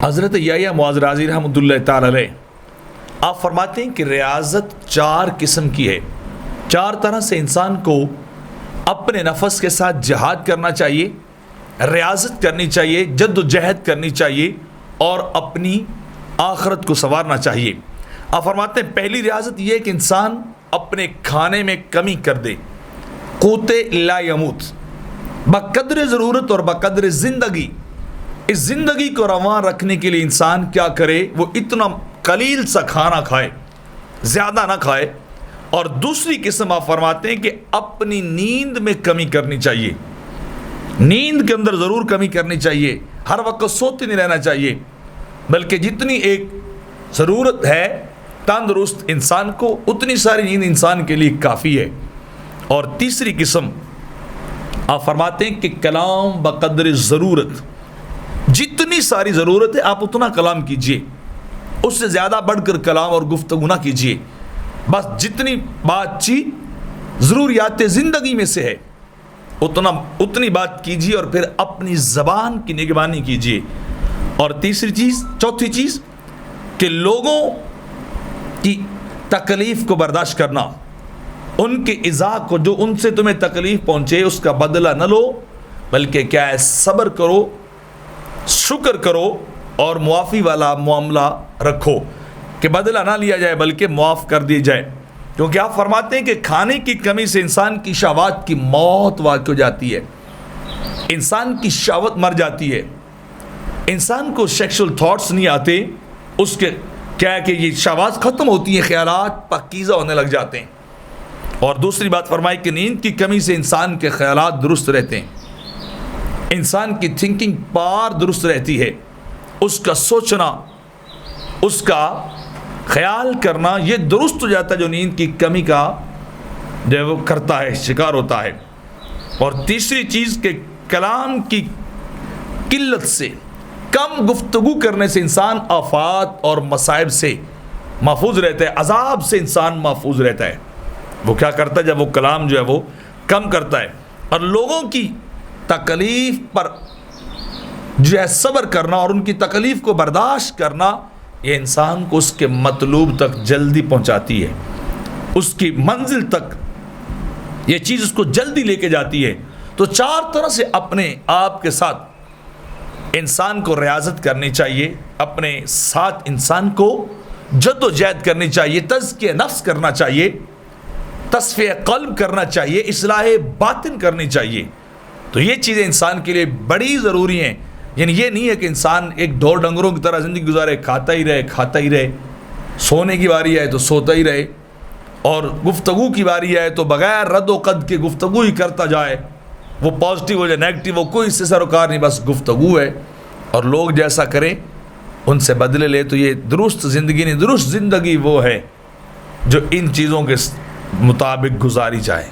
حضرت یحییٰ معاذ رازی رحمۃ اللہ تعالی علیہ آپ فرماتے ہیں کہ ریاضت 4 قسم کی ہے. 4 طرح سے انسان کو اپنے نفس کے ساتھ جہاد کرنا چاہیے، ریاضت کرنی چاہیے، جد و جہد کرنی چاہیے اور اپنی آخرت کو سنوارنا چاہیے. آپ فرماتے ہیں پہلی ریاضت یہ ہے کہ انسان اپنے کھانے میں کمی کر دے. قوت لا یموت، بقدر ضرورت اور بقدر زندگی. اس زندگی کو رواں رکھنے کے لیے انسان کیا کرے، وہ اتنا قلیل سا کھانا کھائے، زیادہ نہ کھائے. اور دوسری قسم آپ فرماتے ہیں کہ اپنی نیند میں کمی کرنی چاہیے. نیند کے اندر ضرور کمی کرنی چاہیے، ہر وقت سوتے نہیں رہنا چاہیے، بلکہ جتنی ایک ضرورت ہے تندرست انسان کو اتنی ساری نیند انسان کے لیے کافی ہے. اور تیسری قسم آپ فرماتے ہیں کہ کلام بقدر ضرورت، جتنی ساری ضرورت ہے آپ اتنا کلام کیجئے، اس سے زیادہ بڑھ کر کلام اور گفتگو نہ کیجئے. بس جتنی بات چیت ضروریات زندگی میں سے ہے اتنی بات کیجئے اور پھر اپنی زبان کی نگرانی کیجئے. اور چوتھی چیز کہ لوگوں کی تکلیف کو برداشت کرنا، ان کے ایذا کو، جو ان سے تمہیں تکلیف پہنچے اس کا بدلہ نہ لو، بلکہ کیا ہے صبر کرو، شکر کرو اور معافی والا معاملہ رکھو کہ بدلہ نہ لیا جائے بلکہ معاف کر دی جائے. کیونکہ آپ فرماتے ہیں کہ کھانے کی کمی سے انسان کی شہوات کی موت واقع ہو جاتی ہے، انسان کی شہوت مر جاتی ہے، انسان کو سیکشل تھاٹس نہیں آتے، اس کے کیا ہے کہ یہ شہوات ختم ہوتی ہیں، خیالات پاکیزہ ہونے لگ جاتے ہیں. اور دوسری بات فرمائی کہ نیند کی کمی سے انسان کے خیالات درست رہتے ہیں، انسان کی تھنکنگ پار درست رہتی ہے، اس کا سوچنا، اس کا خیال کرنا یہ درست ہو جاتا ہے جو نیند کی کمی کا جو وہ کرتا ہے، شکار ہوتا ہے. اور تیسری چیز کہ کلام کی قلت سے، کم گفتگو کرنے سے انسان آفات اور مصائب سے محفوظ رہتا ہے، عذاب سے انسان محفوظ رہتا ہے. وہ کیا کرتا ہے جب وہ کلام جو ہے وہ کم کرتا ہے. اور لوگوں کی تکلیف پر جو ہے صبر کرنا اور ان کی تکلیف کو برداشت کرنا، یہ انسان کو اس کے مطلوب تک جلدی پہنچاتی ہے، اس کی منزل تک یہ چیز اس کو جلدی لے کے جاتی ہے. تو 4 طرح سے اپنے آپ کے ساتھ انسان کو ریاضت کرنی چاہیے، اپنے ساتھ انسان کو جد و جہد کرنی چاہیے، تزکیہ نفس کرنا چاہیے، تصفیہ قلب کرنا چاہیے، اصلاح باطن کرنی چاہیے. تو یہ چیزیں انسان کے لیے بڑی ضروری ہیں. یعنی یہ نہیں ہے کہ انسان ایک ڈھور ڈنگروں کی طرح زندگی گزارے، کھاتا ہی رہے، سونے کی باری ہے تو سوتا ہی رہے، اور گفتگو کی باری ہے تو بغیر رد و قد کے گفتگو ہی کرتا جائے، وہ پازیٹیو ہو جائے نیگیٹو ہو، کوئی اس سے سروکار نہیں، بس گفتگو ہے. اور لوگ جیسا کریں ان سے بدلے لے. تو یہ درست زندگی نہیں، درست زندگی وہ ہے جو ان چیزوں کے مطابق گزاری جائے.